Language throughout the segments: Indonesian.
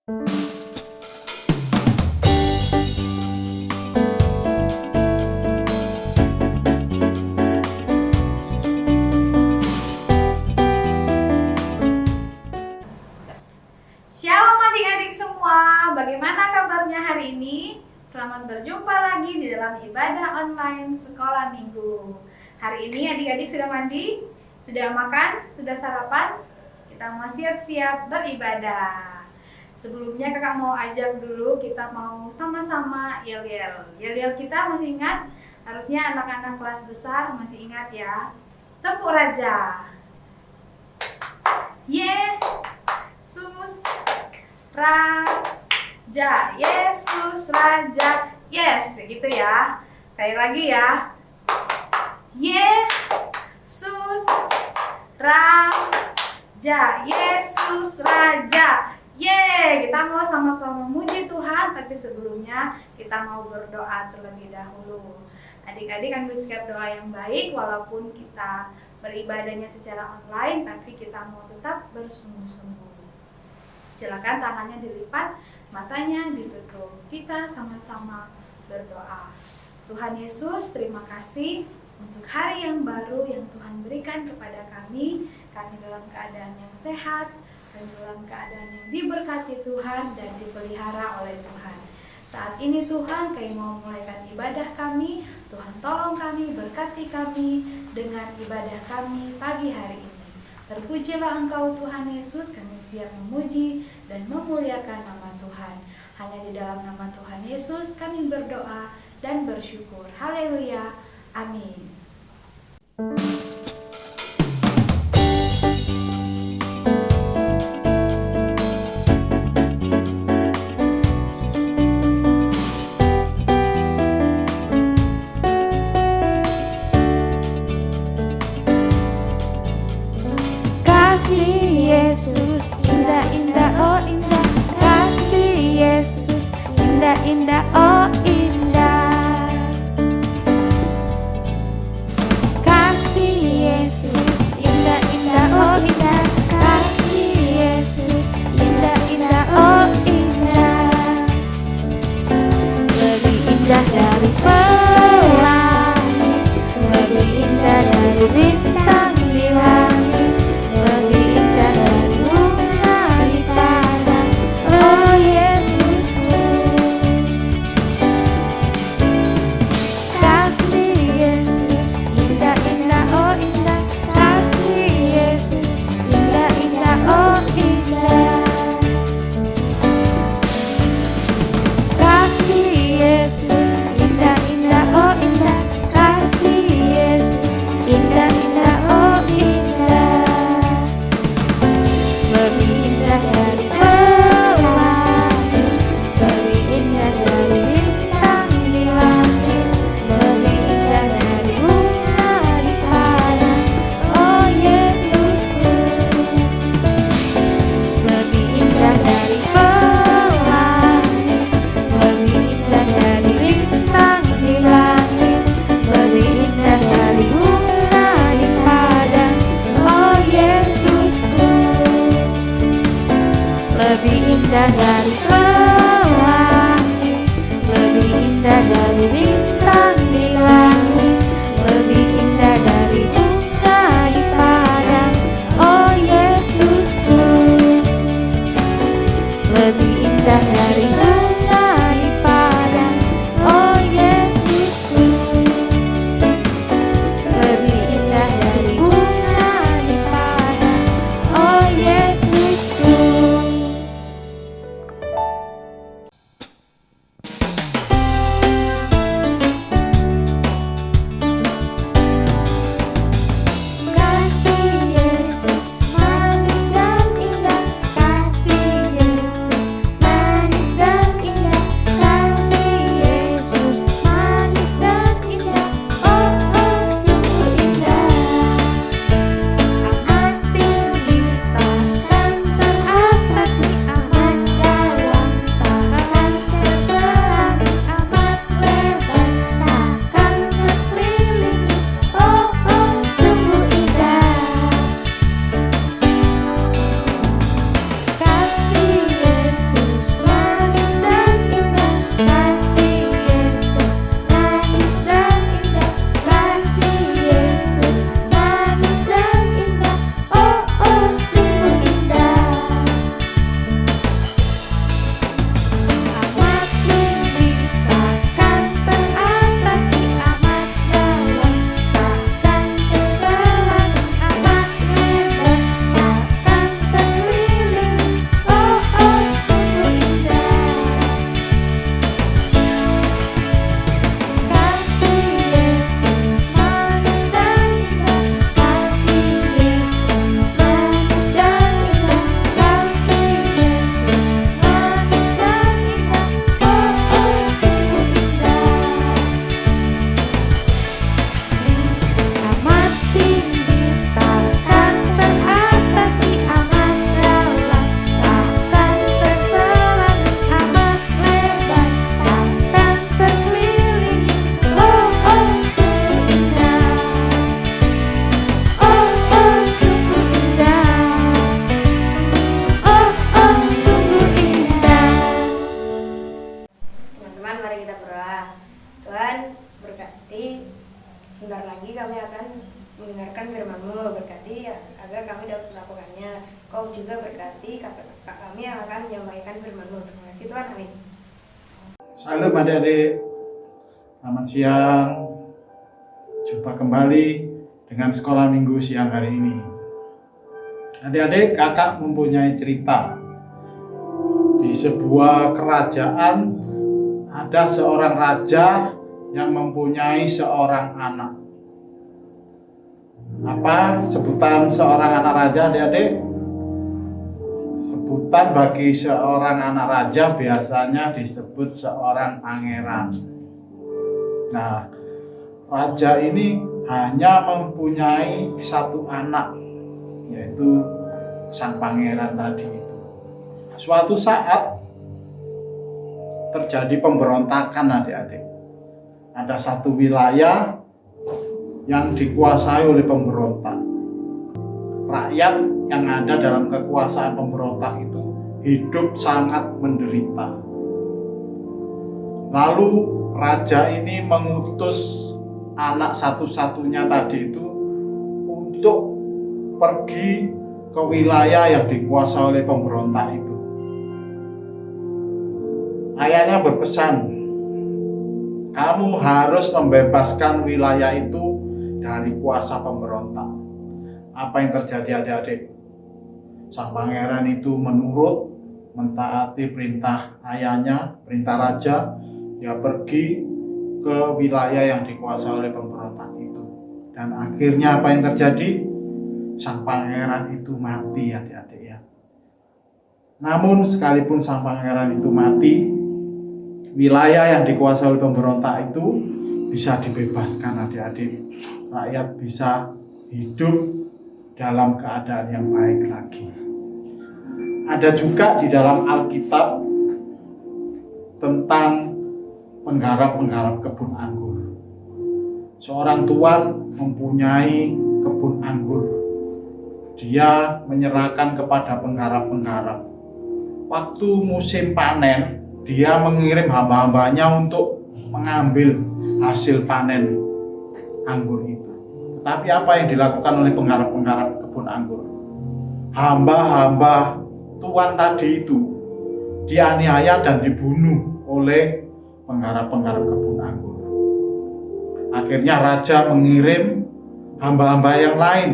Shalom adik-adik semua, bagaimana kabarnya hari ini? Selamat berjumpa lagi di dalam ibadah online sekolah minggu. Hari ini adik-adik sudah mandi? Sudah makan? Sudah sarapan? Kita mau siap-siap beribadah. Sebelumnya kakak mau ajak dulu, kita mau sama-sama yel-yel. Yel-yel kita masih ingat? Harusnya anak-anak kelas besar masih ingat ya. Tepuk Raja. Yesus Raja, Yesus Raja, yes, gitu ya. Sekali lagi ya. Yesus Raja, Yesus Raja. Yeay, kita mau sama-sama memuji Tuhan, tapi sebelumnya kita mau berdoa terlebih dahulu. Adik-adik ambil siap doa yang baik, walaupun kita beribadahnya secara online, tapi kita mau tetap bersungguh-sungguh. Silakan tangannya dilipat, matanya ditutup. Kita sama-sama berdoa. Tuhan Yesus, terima kasih untuk hari yang baru yang Tuhan berikan kepada kami. Kami dalam keadaan yang sehat, kami dalam keadaan yang diberkati Tuhan dan dipelihara oleh Tuhan. Saat ini Tuhan, kami mau memulaikan ibadah kami. Tuhan tolong kami, berkati kami dengan ibadah kami pagi hari ini. Terpujilah Engkau Tuhan Yesus, kami siap memuji dan memuliakan nama Tuhan. Hanya di dalam nama Tuhan Yesus kami berdoa dan bersyukur. Haleluya. Amin. Indah, oh indah. Kasih Yesus, indah, indah, oh indah. Kasih Yesus, indah, indah, oh indah. Lebih indah dari pelangi, lebih indah dari bintang di langit, lebih indah dari bunga di padang. Oh Yesusku. Lebih indah dari pelangi, lebih indah dari bintang di langit, lebih indah dari bunga di padang. Oh Yesusku, lebih indah dari bunga di padang. Oh Yesusku, lebih indah dari bunga di padang. Oh Yesusku. Manis dan menyampaikan firman-Mu. Terima kasih Tuhan, amin. Salam adik-adik, selamat siang. Jumpa kembali dengan sekolah minggu siang hari ini. Adik-adik, kakak mempunyai cerita. Di sebuah kerajaan ada seorang raja yang mempunyai seorang anak. Apa sebutan seorang anak raja, adik-adik? Sebutan bagi seorang anak raja biasanya disebut seorang pangeran. Nah, raja ini hanya mempunyai satu anak, yaitu sang pangeran tadi itu. Suatu saat terjadi pemberontakan, adik-adik. Ada satu wilayah yang dikuasai oleh pemberontak. Rakyat yang ada dalam kekuasaan pemberontak itu hidup sangat menderita. Lalu raja ini mengutus anak satu-satunya tadi itu untuk pergi ke wilayah yang dikuasai oleh pemberontak itu. Ayahnya berpesan, kamu harus membebaskan wilayah itu dari kuasa pemberontak. Apa yang terjadi, adik-adik? Sang pangeran itu menurut, mentaati perintah ayahnya, perintah raja. Dia pergi ke wilayah yang dikuasai oleh pemberontak itu. Dan akhirnya apa yang terjadi? Sang pangeran itu mati, adik-adik ya. Namun sekalipun sang pangeran itu mati, wilayah yang dikuasai oleh pemberontak itu bisa dibebaskan, adik-adik. Rakyat bisa hidup dalam keadaan yang baik lagi. Ada juga di dalam Alkitab tentang penggarap-penggarap kebun anggur. Seorang tuan mempunyai kebun anggur. Dia menyerahkan kepada penggarap-penggarap. Waktu musim panen, dia mengirim hamba-hambanya untuk mengambil hasil panen anggur itu. Tetapi apa yang dilakukan oleh penggarap-penggarap kebun anggur? Hamba-hamba tuan tadi itu dianiaya dan dibunuh oleh penggarap-penggarap kebun anggur. Akhirnya raja mengirim hamba-hamba yang lain,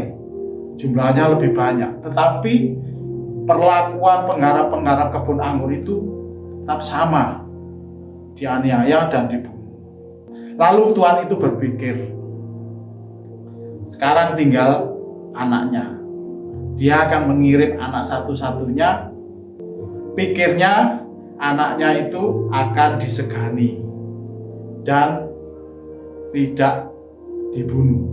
jumlahnya lebih banyak. Tetapi perlakuan penggarap-penggarap kebun anggur itu tetap sama, dianiaya dan dibunuh. Lalu tuan itu berpikir, sekarang tinggal anaknya. Dia akan mengirim anak satu-satunya. Pikirnya anaknya itu akan disegani dan tidak dibunuh.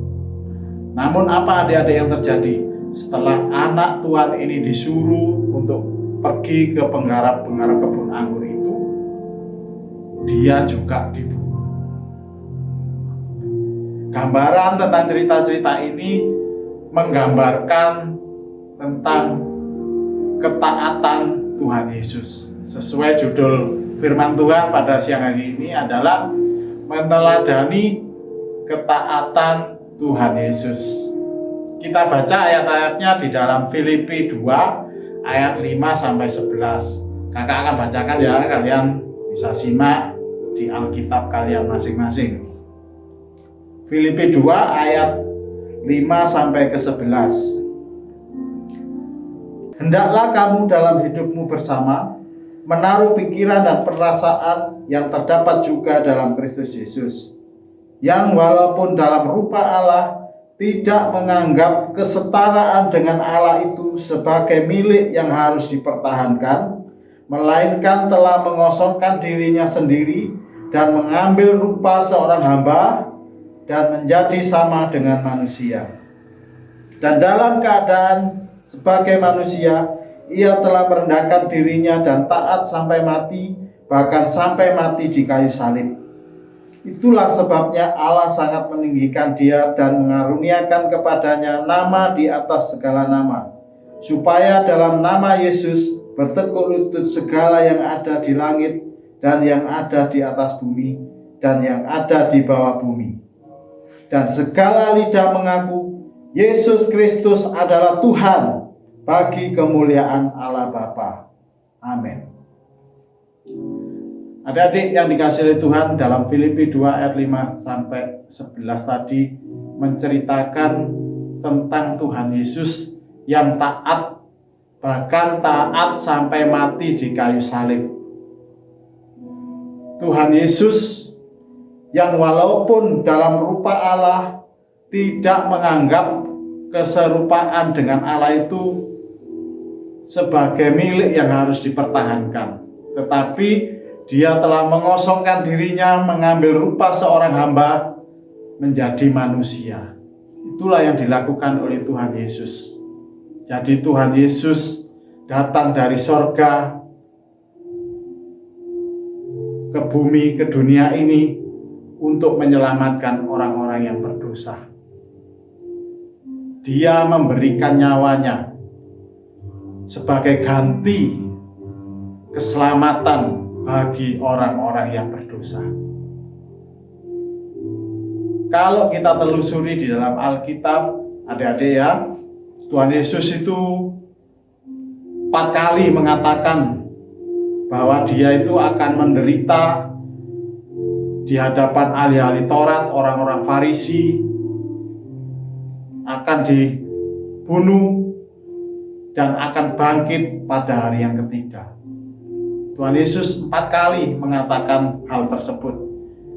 Namun apa adik-adik yang terjadi? Setelah anak tuan ini disuruh untuk pergi ke penggarap-penggarap kebun anggur itu, dia juga dibunuh. Gambaran tentang cerita-cerita ini menggambarkan tentang ketaatan Tuhan Yesus. Sesuai judul firman Tuhan pada siang hari ini adalah meneladani ketaatan Tuhan Yesus. Kita baca ayat-ayatnya di dalam Filipi 2 ayat 5 sampai 11. Kakak akan bacakan ya, kalian bisa simak di Alkitab kalian masing-masing. Filipi 2 ayat 5 sampai ke 11. Hendaklah kamu dalam hidupmu bersama menaruh pikiran dan perasaan yang terdapat juga dalam Kristus Yesus, yang walaupun dalam rupa Allah tidak menganggap kesetaraan dengan Allah itu sebagai milik yang harus dipertahankan, melainkan telah mengosongkan dirinya sendiri dan mengambil rupa seorang hamba dan menjadi sama dengan manusia. Dan dalam keadaan sebagai manusia, ia telah merendahkan dirinya dan taat sampai mati, bahkan sampai mati di kayu salib. Itulah sebabnya Allah sangat meninggikan dia dan mengaruniakan kepadanya nama di atas segala nama, supaya dalam nama Yesus bertekuk lutut segala yang ada di langit dan yang ada di atas bumi dan yang ada di bawah bumi. Dan segala lidah mengaku Yesus Kristus adalah Tuhan, bagi kemuliaan Allah Bapa. Amin. Adik-adik yang dikasihi oleh Tuhan, dalam Filipi 2 ayat 5 sampai 11 tadi menceritakan tentang Tuhan Yesus yang taat, bahkan taat sampai mati di kayu salib. Tuhan Yesus yang walaupun dalam rupa Allah tidak menganggap keserupaan dengan Allah itu sebagai milik yang harus dipertahankan, tetapi Dia telah mengosongkan dirinya, mengambil rupa seorang hamba, menjadi manusia. Itulah yang dilakukan oleh Tuhan Yesus. Jadi Tuhan Yesus datang dari sorga ke bumi, ke dunia ini untuk menyelamatkan orang-orang yang berdosa. Dia memberikan nyawanya sebagai ganti keselamatan bagi orang-orang yang berdosa. Kalau kita telusuri di dalam Alkitab, adik-adik ya, Tuhan Yesus itu 4 kali mengatakan bahwa Dia itu akan menderita di hadapan ahli-ahli Taurat, orang-orang Farisi, akan dibunuh dan akan bangkit pada hari yang ketiga. Tuhan Yesus 4 kali mengatakan hal tersebut.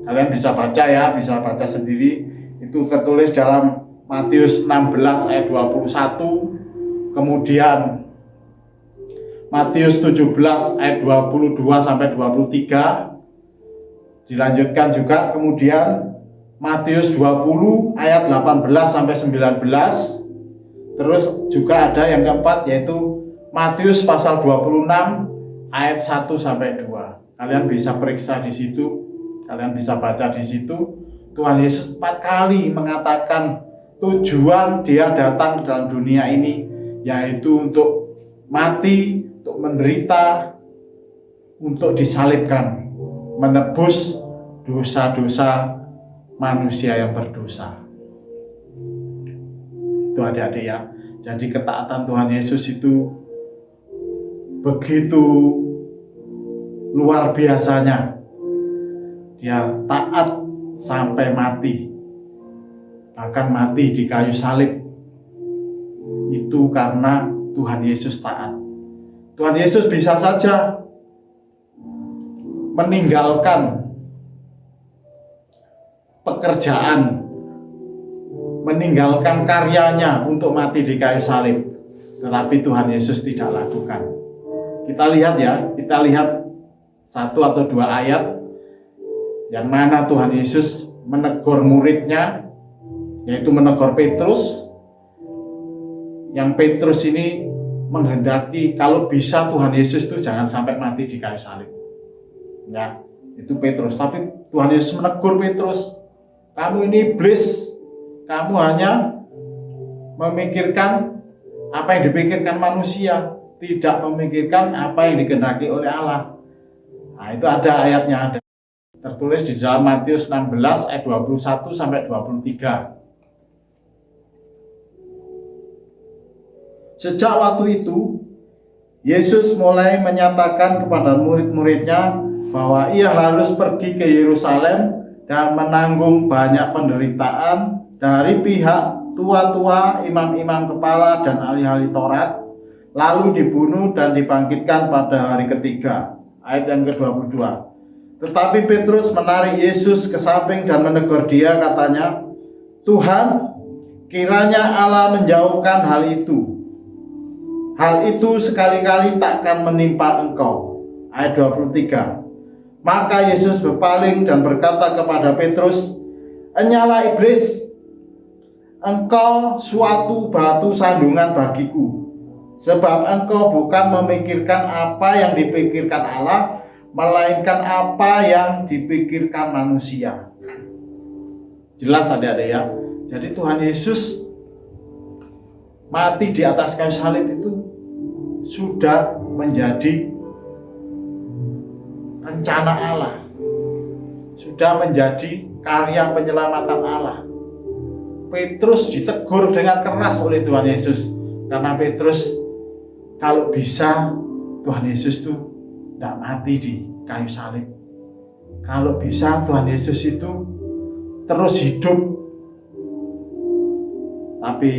Kalian bisa baca ya, bisa baca sendiri. Itu tertulis dalam Matius 16 ayat 21, kemudian Matius 17 ayat 22 sampai 23. Dilanjutkan juga kemudian Matius 20 ayat 18 sampai 19. Terus juga ada yang keempat yaitu Matius pasal 26 ayat 1 sampai 2. Kalian bisa periksa di situ, kalian bisa baca di situ. Tuhan Yesus 4 kali mengatakan tujuan Dia datang dalam dunia ini yaitu untuk mati, untuk menderita, untuk disalibkan, menebus dosa-dosa manusia yang berdosa. Itu adik-adik ya. Jadi ketaatan Tuhan Yesus itu begitu luar biasanya. Dia taat sampai mati, bahkan mati di kayu salib. Itu karena Tuhan Yesus taat. Tuhan Yesus bisa saja meninggalkan pekerjaan, meninggalkan karyanya untuk mati di kayu salib, tetapi Tuhan Yesus tidak lakukan. Kita lihat ya, kita lihat 1 atau 2 ayat yang mana Tuhan Yesus menegur muridnya, yaitu menegur Petrus. Yang Petrus ini menghendaki kalau bisa Tuhan Yesus itu jangan sampai mati di kayu salib. Ya, itu Petrus. Tapi Tuhan Yesus menegur Petrus, kamu ini iblis, kamu hanya memikirkan apa yang dipikirkan manusia, tidak memikirkan apa yang dikehendaki oleh Allah. Nah, itu ada ayatnya, ada tertulis di dalam Matius 16 ayat 21 sampai 23. Sejak waktu itu, Yesus mulai menyatakan kepada murid-muridnya bahwa Ia harus pergi ke Yerusalem dan menanggung banyak penderitaan dari pihak tua-tua, imam-imam kepala, dan ahli-ahli Taurat, lalu dibunuh dan dibangkitkan pada hari ketiga. Ayat yang ke-22. Tetapi Petrus menarik Yesus ke samping dan menegur Dia, katanya, Tuhan, kiranya Allah menjauhkan hal itu. Hal itu sekali-kali takkan menimpa Engkau. Ayat 23. Maka Yesus berpaling dan berkata kepada Petrus, enyalah iblis, engkau suatu batu sandungan bagiku, sebab engkau bukan memikirkan apa yang dipikirkan Allah, melainkan apa yang dipikirkan manusia. Jelas adik-adik ya. Jadi Tuhan Yesus mati di atas kayu salib itu sudah menjadi rencana Allah, sudah menjadi karya penyelamatan Allah. Petrus ditegur dengan keras oleh Tuhan Yesus, karena Petrus kalau bisa Tuhan Yesus itu tidak mati di kayu salib, Kalau bisa Tuhan Yesus itu terus hidup. Tapi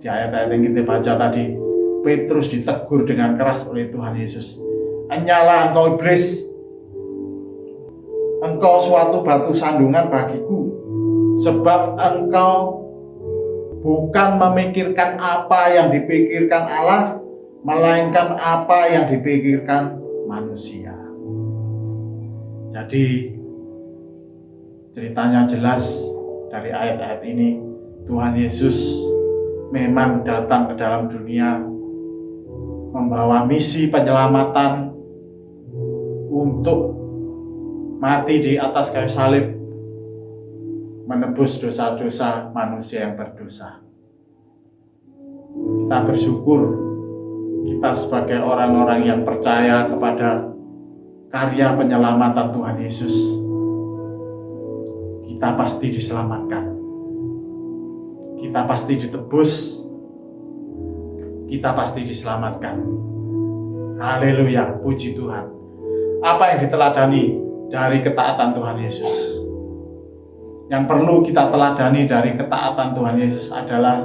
di ayat-ayat yang kita baca tadi, Petrus ditegur dengan keras oleh Tuhan Yesus. Enyalah engkau iblis, engkau suatu batu sandungan bagiku, sebab engkau bukan memikirkan apa yang dipikirkan Allah, melainkan apa yang dipikirkan manusia. Jadi ceritanya jelas dari ayat-ayat ini, Tuhan Yesus memang datang ke dalam dunia membawa misi penyelamatan untuk mati di atas kayu salib, menebus dosa-dosa manusia yang berdosa. Kita bersyukur kita sebagai orang-orang yang percaya kepada karya penyelamatan Tuhan Yesus, kita pasti diselamatkan, kita pasti ditebus, kita pasti diselamatkan. Haleluya, puji Tuhan. Apa yang diteladani dari ketaatan Tuhan Yesus? Yang perlu kita teladani dari ketaatan Tuhan Yesus adalah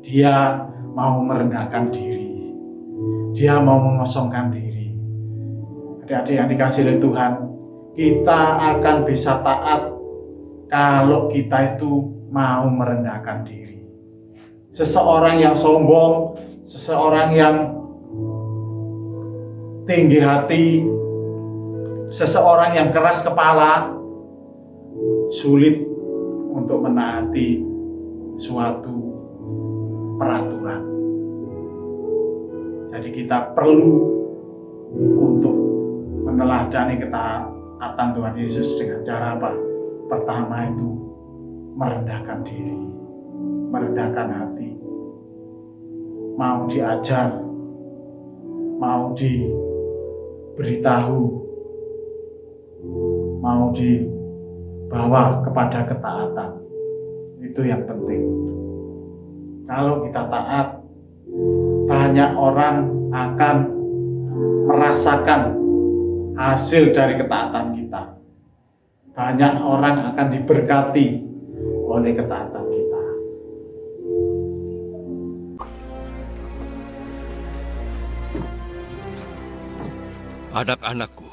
Dia mau merendahkan diri, Dia mau mengosongkan diri. Adik-adik yang dikasih oleh Tuhan, kita akan bisa taat kalau kita itu mau merendahkan diri. Seseorang yang sombong, seseorang yang tinggi hati, seseorang yang keras kepala, sulit untuk menaati suatu peraturan. Jadi kita perlu untuk meneladani ketaatan Tuhan Yesus dengan cara apa? Pertama itu merendahkan diri, merendahkan hati, mau diajar, mau diberitahu, mau dibawa kepada ketaatan. Itu yang penting. Kalau kita taat, banyak orang akan merasakan hasil dari ketaatan kita. Banyak orang akan diberkati oleh ketaatan kita. Anak-anakku,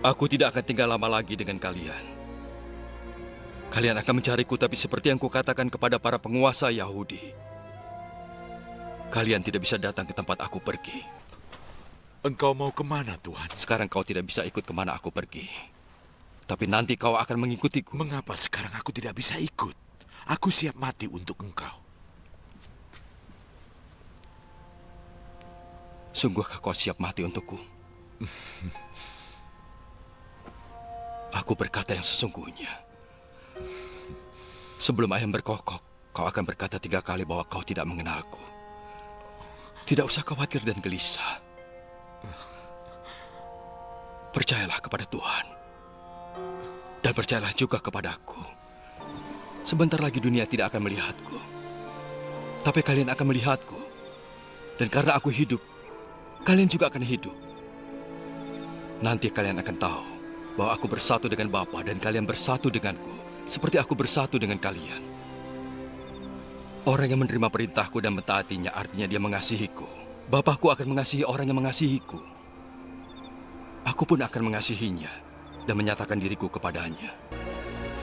aku tidak akan tinggal lama lagi dengan kalian. Kalian akan mencariku, tapi seperti yang kukatakan kepada para penguasa Yahudi, kalian tidak bisa datang ke tempat aku pergi. Engkau mau kemana, Tuhan? Sekarang kau tidak bisa ikut kemana aku pergi, tapi nanti kau akan mengikutiku. Mengapa sekarang aku tidak bisa ikut? Aku siap mati untuk engkau. Sungguhkah kau siap mati untukku? Aku berkata yang sesungguhnya. Sebelum ayam berkokok, kau akan berkata 3 kali bahwa kau tidak mengenalku. Tidak usah khawatir dan gelisah. Percayalah kepada Tuhan. Dan percayalah juga kepadaku. Sebentar lagi dunia tidak akan melihatku. Tapi kalian akan melihatku. Dan karena aku hidup, kalian juga akan hidup. Nanti kalian akan tahu bahwa aku bersatu dengan Bapa dan kalian bersatu denganku. Seperti aku bersatu dengan kalian. Orang yang menerima perintahku dan mentaatinya artinya dia mengasihiku. Bapakku akan mengasihi orang yang mengasihiku. Aku pun akan mengasihinya dan menyatakan diriku kepadanya.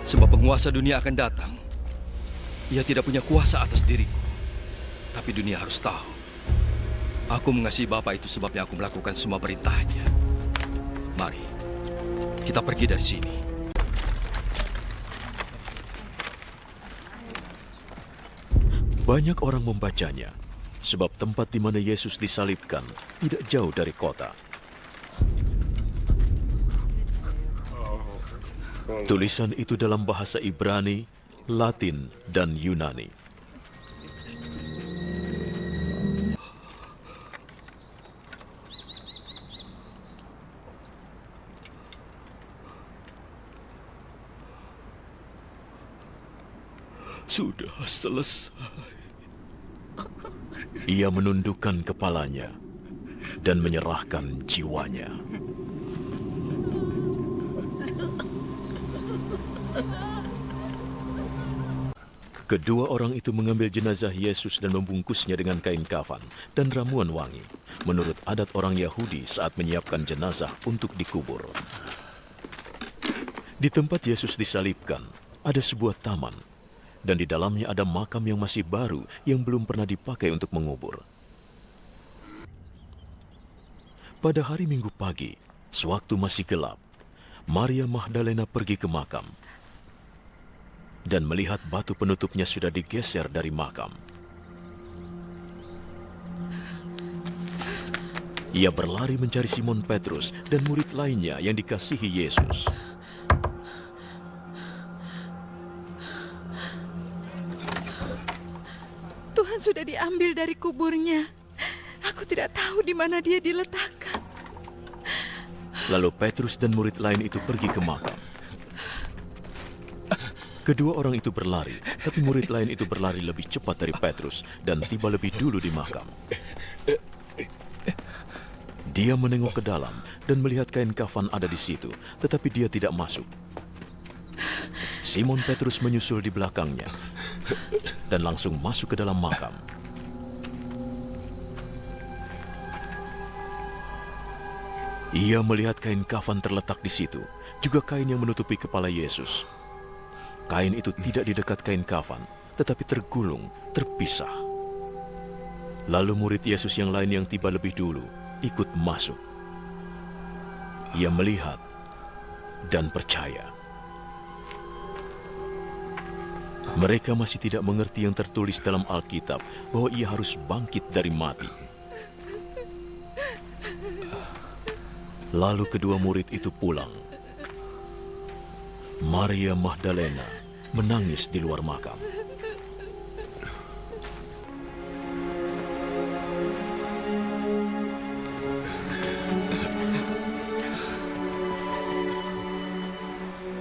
Sebab penguasa dunia akan datang. Ia tidak punya kuasa atas diriku. Tapi dunia harus tahu. Aku mengasihi Bapa, itu sebabnya aku melakukan semua perintahnya. Mari, kita pergi dari sini. Banyak orang membacanya, sebab tempat di mana Yesus disalibkan tidak jauh dari kota. Tulisan itu dalam bahasa Ibrani, Latin, dan Yunani. Sudah selesai. Ia menundukkan kepalanya dan menyerahkan jiwanya. Kedua orang itu mengambil jenazah Yesus dan membungkusnya dengan kain kafan dan ramuan wangi, menurut adat orang Yahudi saat menyiapkan jenazah untuk dikubur. Di tempat Yesus disalibkan, ada sebuah taman, dan di dalamnya ada makam yang masih baru yang belum pernah dipakai untuk mengubur. Pada hari Minggu pagi, sewaktu masih gelap, Maria Magdalena pergi ke makam dan melihat batu penutupnya sudah digeser dari makam. Ia berlari mencari Simon Petrus dan murid lainnya yang dikasihi Yesus. Tuhan sudah diambil dari kuburnya. Aku tidak tahu di mana dia diletakkan. Lalu Petrus dan murid lain itu pergi ke makam. Kedua orang itu berlari, tapi murid lain itu berlari lebih cepat dari Petrus dan tiba lebih dulu di makam. Dia menengok ke dalam dan melihat kain kafan ada di situ, tetapi dia tidak masuk. Simon Petrus menyusul di belakangnya dan langsung masuk ke dalam makam. Ia melihat kain kafan terletak di situ, juga kain yang menutupi kepala Yesus. Kain itu tidak di dekat kain kafan, tetapi tergulung, terpisah. Lalu murid Yesus yang lain yang tiba lebih dulu ikut masuk. Ia melihat dan percaya. Mereka masih tidak mengerti yang tertulis dalam Alkitab bahwa ia harus bangkit dari mati. Lalu kedua murid itu pulang. Maria Magdalena menangis di luar makam.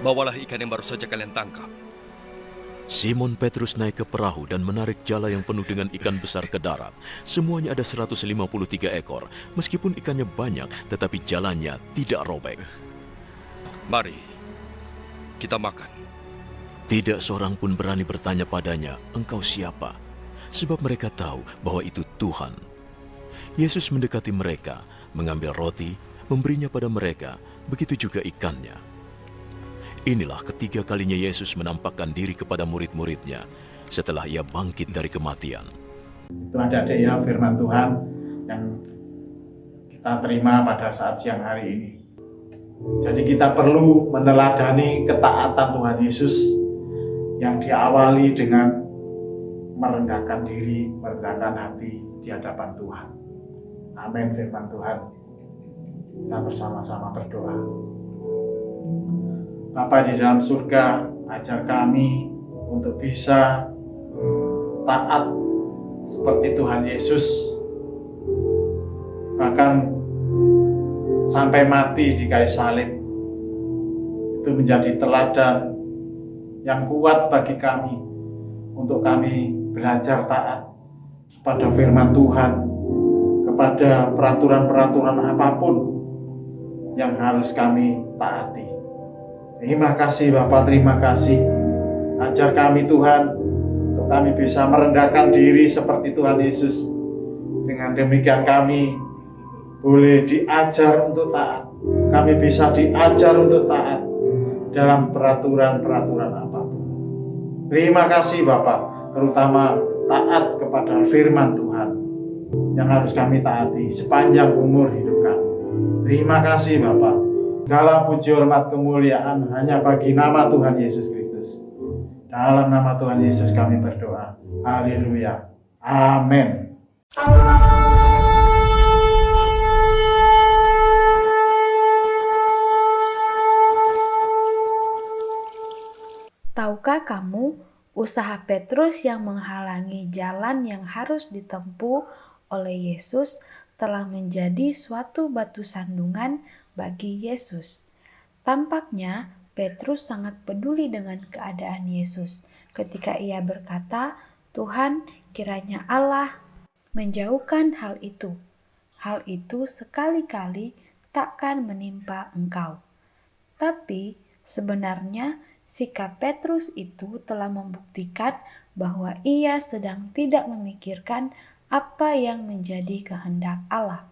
Bawalah ikan yang baru saja kalian tangkap. Simon Petrus naik ke perahu dan menarik jala yang penuh dengan ikan besar ke darat. Semuanya ada 153 ekor. Meskipun ikannya banyak, tetapi jalannya tidak robek. Mari, kita makan. Tidak seorang pun berani bertanya padanya, "Engkau siapa?" Sebab mereka tahu bahwa itu Tuhan. Yesus mendekati mereka, mengambil roti, memberinya pada mereka, begitu juga ikannya. Inilah ketiga kalinya Yesus menampakkan diri kepada murid-muridnya setelah ia bangkit dari kematian. Itu adik-adik ya firman Tuhan yang kita terima pada saat siang hari ini. Jadi kita perlu meneladani ketaatan Tuhan Yesus yang diawali dengan merendahkan diri, merendahkan hati di hadapan Tuhan. Amin firman Tuhan. Kita bersama-sama berdoa. Bapa di dalam surga, ajar kami untuk bisa taat seperti Tuhan Yesus, bahkan sampai mati di kayu salib. Itu menjadi teladan yang kuat bagi kami untuk kami belajar taat kepada firman Tuhan, kepada peraturan-peraturan apapun yang harus kami taati. Terima kasih Bapak, terima kasih. Ajar kami Tuhan, untuk kami bisa merendahkan diri seperti Tuhan Yesus. Dengan demikian kami boleh diajar untuk taat. Kami bisa diajar untuk taat dalam peraturan-peraturan apapun. Terima kasih Bapak, terutama taat kepada firman Tuhan yang harus kami taati sepanjang umur hidup kami. Terima kasih Bapak. Segala puji hormat kemuliaan hanya bagi nama Tuhan Yesus Kristus. Dalam nama Tuhan Yesus kami berdoa. Haleluya. Amin. Tahukah kamu, usaha Petrus yang menghalangi jalan yang harus ditempuh oleh Yesus telah menjadi suatu batu sandungan bagi Yesus. Tampaknya Petrus sangat peduli dengan keadaan Yesus ketika ia berkata, "Tuhan, kiranya Allah menjauhkan hal itu." hal itu sekali-kali takkan menimpa engkau. Tapi sebenarnya sikap Petrus itu telah membuktikan bahwa ia sedang tidak memikirkan apa yang menjadi kehendak Allah.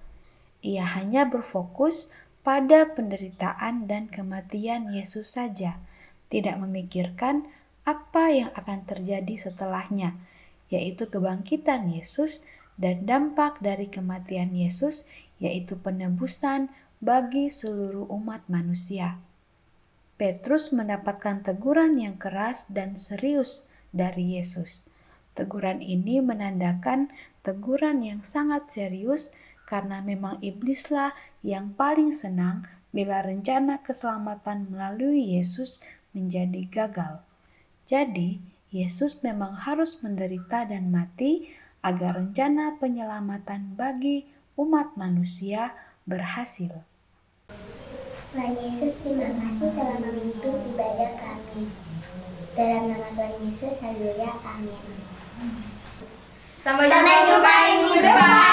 Ia hanya berfokus pada penderitaan dan kematian Yesus saja, tidak memikirkan apa yang akan terjadi setelahnya, yaitu kebangkitan Yesus dan dampak dari kematian Yesus, yaitu penebusan bagi seluruh umat manusia. Petrus mendapatkan teguran yang keras dan serius dari Yesus. Teguran ini menandakan teguran yang sangat serius karena memang iblislah yang paling senang bila rencana keselamatan melalui Yesus menjadi gagal. Jadi, Yesus memang harus menderita dan mati agar rencana penyelamatan bagi umat manusia berhasil. Tuhan Yesus, terima kasih telah memimpin ibadah kami. Dalam nama Tuhan Yesus, haleluya, amin. Sampai jumpa minggu depan.